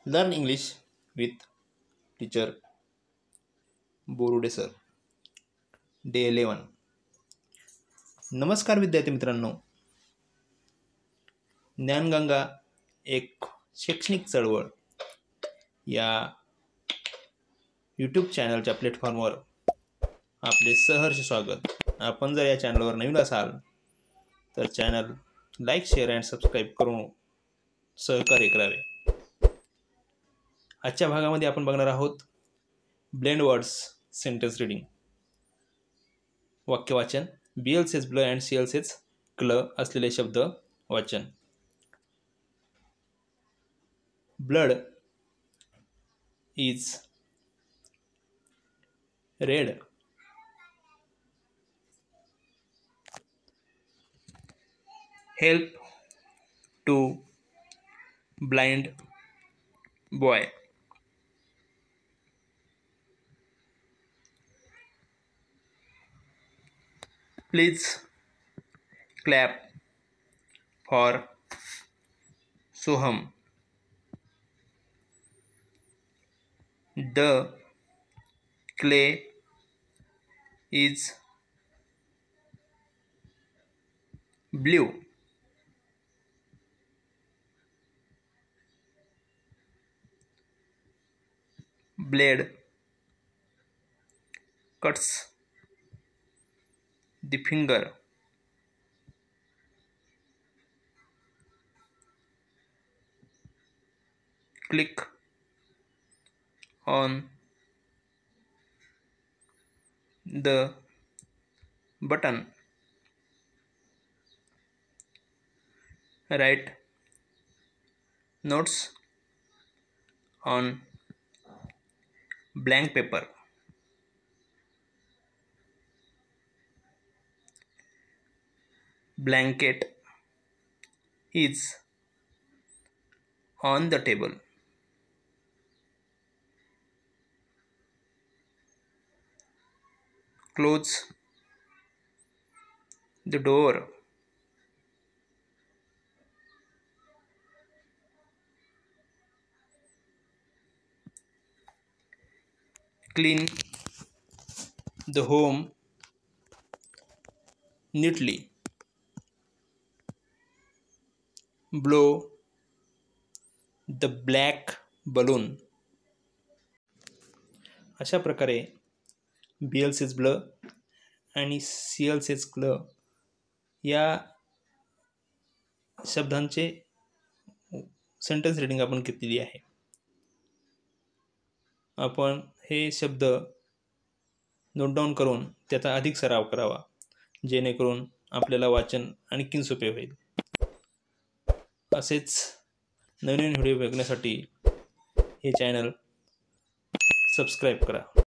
Learn English with teacher Borude sir. Day 11. नमस्कार विद्यार्थी मित्रांनो. ज्ञानगंगा एक शैक्षणिक चळवळ या यूट्यूब चॅनलच्या प्लॅटफॉर्मवर आपले सहर्ष स्वागत. आपण जर या चॅनलवर नवीन असाल तर channel like, share and subscribe करून सहकार्य करावे. आजच्या भागामध्ये आपण बघणार आहोत ब्लेंड वर्ड्स सेंटेन्स रीडिंग. वाक्य वाचन. BL says ब्ल अँड CL says क्ल असलेले शब्द वाचन. Blood is red. Help to blind boy. Please clap for Soham. The clay is blue. Blade cuts the finger. Click on the button. Write notes on blank paper. Blanket is on the table. Close the door. Clean the home neatly. Blow the black balloon. अशा प्रकारे BL says ब्ल आणि CL says क्ल या शब्दांचे sentence reading आपण घेतलेली आहे. आपण हे शब्द नोट डाऊन करून त्याचा अधिक सराव करावा, जेणेकरून आपल्याला वाचन आणखीन सोपे होईल. असेच नवीन व्हिडिओ बघण्यासाठी हे चॅनल सबस्क्राईब करा.